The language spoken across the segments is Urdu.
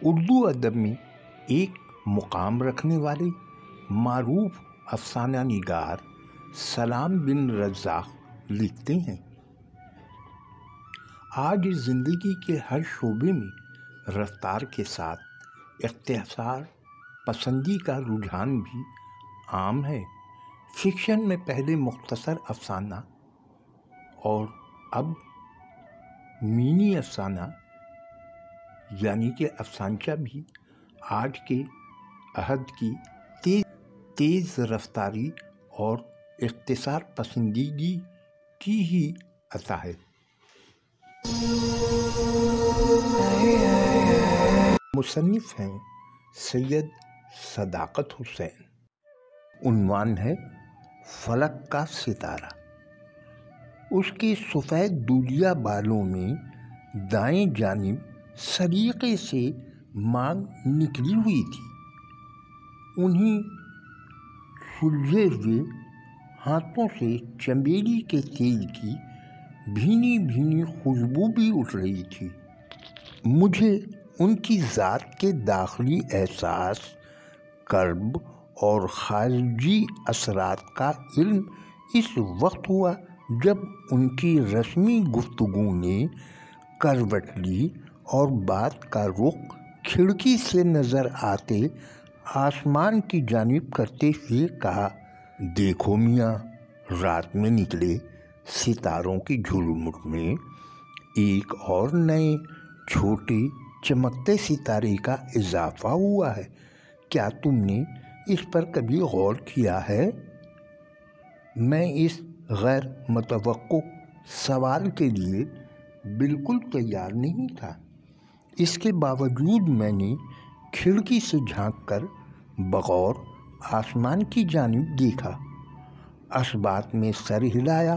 اردو ادب میں ایک مقام رکھنے والے معروف افسانہ نگار سلام بن رزاق لکھتے ہیں، آج زندگی کے ہر شعبے میں رفتار کے ساتھ اختصار پسندی کا رجحان بھی عام ہے۔ فکشن میں پہلے مختصر افسانہ اور اب مینی افسانہ یعنی کہ افسانچہ بھی آج کے عہد کی تیز رفتاری اور اختصار پسندیدگی کی ہی عطا ہے۔ مصنف ہیں سید صداقت حسین۔ عنوان ہے فلک کا ستارہ۔ اس کے سفید دودیا بالوں میں دائیں جانب سلیقے سے مانگ نکلی ہوئی تھی۔ انہیں سلجھے ہوئے ہاتھوں سے چمیلی کے تیل کی بھینی بھینی خوشبو بھی اٹھ رہی تھی۔ مجھے ان کی ذات کے داخلی احساس، کرب اور خارجی اثرات کا علم اس وقت ہوا جب ان کی رسمی گفتگو نے کروٹ لی اور بات کا رخ کھڑکی سے نظر آتے آسمان کی جانب کرتے ہوئے کہا، دیکھو میاں، رات میں نکلے ستاروں کی جھلمٹ میں ایک اور نئے چھوٹے چمکتے ستارے کا اضافہ ہوا ہے۔ کیا تم نے اس پر کبھی غور کیا ہے؟ میں اس غیر متوقع سوال کے لیے بالکل تیار نہیں تھا۔ اس کے باوجود میں نے کھڑکی سے جھانک کر بغور آسمان کی جانب دیکھا، اسبات میں سر ہلایا،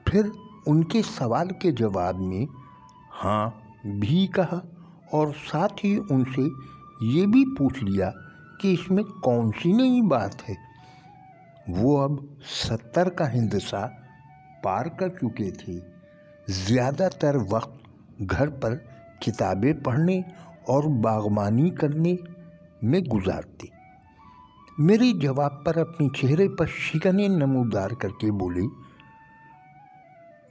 پھر ان کے سوال کے جواب میں ہاں بھی کہا اور ساتھ ہی ان سے یہ بھی پوچھ لیا کہ اس میں کون سی نئی بات ہے۔ وہ اب 70 کا ہندسہ پار کر چکے تھے، زیادہ تر وقت گھر پر کتابیں پڑھنے اور باغبانی کرنے میں گزارتے۔ میرے جواب پر اپنے چہرے پر شکنیں نمودار کر کے بولے،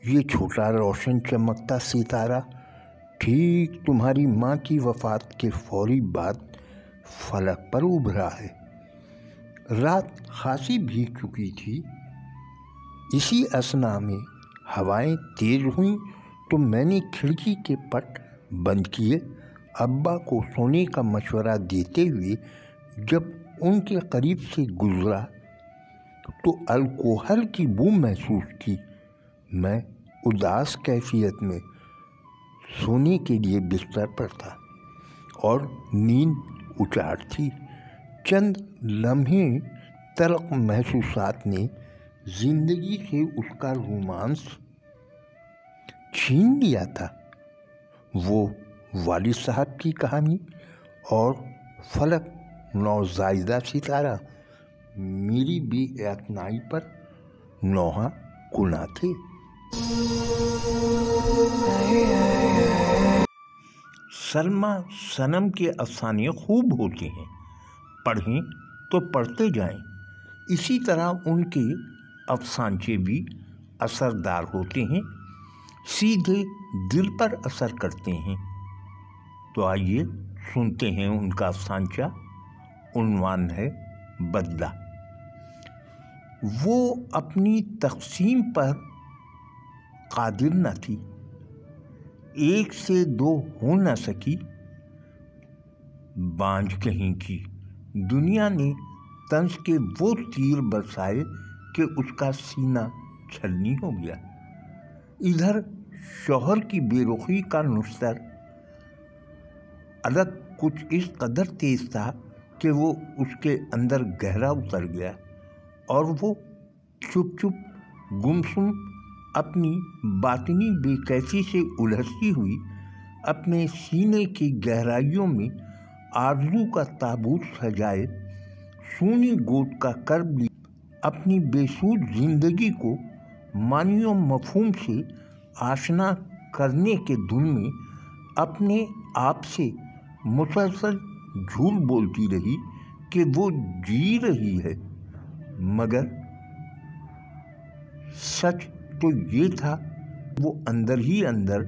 یہ چھوٹا روشن چمکتا ستارہ ٹھیک تمہاری ماں کی وفات کے فوری بعد فلک پر ابھرا ہے۔ رات خاصی بھیگ چکی تھی۔ اسی اثنا میں ہوائیں تیز ہوئیں تو میں نے کھڑکی کے پٹ بند کیے۔ ابا کو سونے کا مشورہ دیتے ہوئے جب ان کے قریب سے گزرا تو الکوہل کی بو محسوس کی۔ میں اداس کیفیت میں سونے کے لیے بستر پر تھا اور نیند اچاٹ تھی۔ چند لمحے تلخ محسوسات نے زندگی سے اس کا رومانس چھین لیا تھا۔ وہ والد صاحب کی کہانی اور فلک نوزائیدہ ستارہ میری بے اعتنائی پر نوحہ کنا تھے۔ سلمیٰ صنم کے افسانے خوب ہوتے ہیں، پڑھیں تو پڑھتے جائیں۔ اسی طرح ان کے افسانچے بھی اثردار ہوتے ہیں، سیدھے دل پر اثر کرتے ہیں۔ تو آئیے سنتے ہیں ان کا افسانچہ۔ عنوان ہے بدلہ۔ وہ اپنی تقسیم پر قادر نہ تھی، ایک سے دو ہو نہ سکی، بانجھ کہیں کی۔ دنیا نے طنز کے وہ تیر برسائے کہ اس کا سینہ چھلنی ہو گیا۔ ادھر شوہر کی بے رخی کا نشتر الگ کچھ اس قدر تیز تھا کہ وہ اس کے اندر گہرا اتر گیا اور وہ چپ چپ گمسم اپنی باطنی بے کیفی سے الجھتی ہوئی اپنے سینے کی گہرائیوں میں آرزو کا تابوت سجائے سونی گود کا کرب لی اپنی بے سود زندگی کو معنی و مفہوم سے آشنا کرنے کے دھن میں اپنے آپ سے مسلسل جھوٹ بولتی رہی کہ وہ جی رہی ہے، مگر سچ تو یہ تھا وہ اندر ہی اندر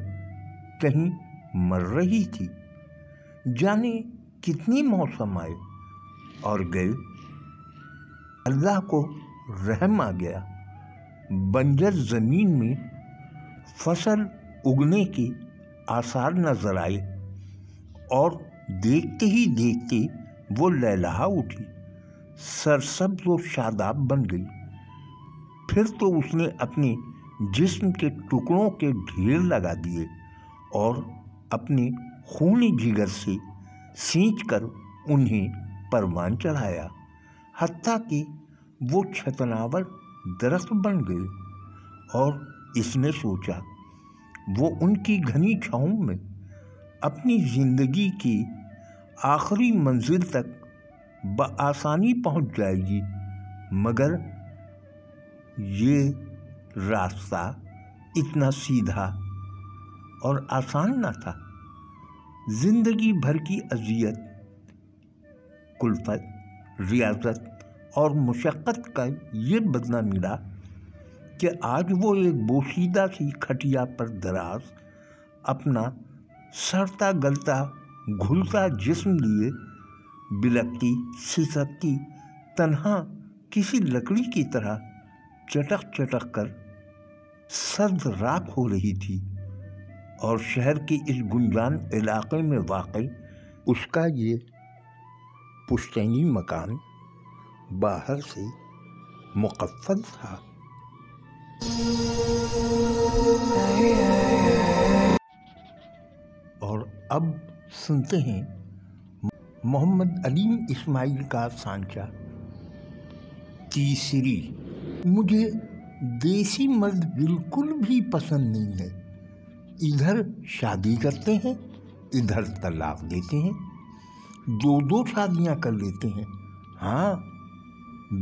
کہیں مر رہی تھی۔ جانے کتنی موسم آئے اور گئے، اللہ کو رحم آ گیا، بنجر زمین میں فصل اگنے کے آثار نظر آئے اور دیکھتے ہی دیکھتے وہ لہلہا اٹھی، سرسبز و شاداب بن گئی۔ پھر تو اس نے اپنے جسم کے ٹکڑوں کے ڈھیر لگا دیے اور اپنے خونی جگر سے سینچ کر انہیں پروان چڑھایا، حتیٰ کہ وہ چھتناور درخت بن گئے۔ اور اس نے سوچا وہ ان کی گھنی چھاؤں میں اپنی زندگی کی آخری منزل تک بآسانی پہنچ جائے گی، مگر یہ راستہ اتنا سیدھا اور آسان نہ تھا۔ زندگی بھر کی اذیت، کلفت، ریاضت اور مشقت کا یہ بدلہ ملا کہ آج وہ ایک بوسیدہ سی کھٹیا پر دراز اپنا سڑتا گلتا گھلتا جسم لیے بلکتی سسکتی تنہا کسی لکڑی کی طرح چٹک چٹک کر سرد راکھ ہو رہی تھی، اور شہر کے اس گنجان علاقے میں واقع اس کا یہ پشتینی مکان باہر سے مقفل تھا۔ اور اب سنتے ہیں محمد علیم اسماعیل کا سانچہ تیسری۔ مجھے دیسی مرد بالکل بھی پسند نہیں ہے، ادھر شادی کرتے ہیں ادھر طلاق دیتے ہیں، دو شادیاں کر لیتے ہیں۔ ہاں،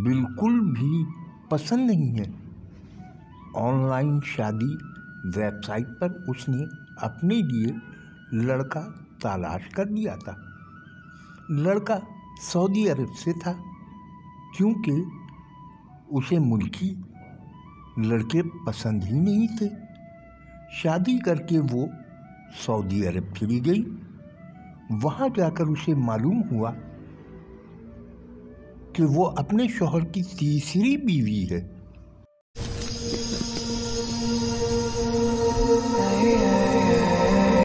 بالکل بھی پسند نہیں ہے۔ آن لائن شادی ویب سائٹ پر اس نے اپنے لیے لڑکا تلاش کر لیا تھا۔ لڑکا سعودی عرب سے تھا، کیونکہ اسے ملکی لڑکے پسند ہی نہیں تھے۔ شادی کر کے وہ سعودی عرب چلی گئی۔ وہاں جا کر اسے معلوم ہوا کہ وہ اپنے شوہر کی تیسری بیوی ہے۔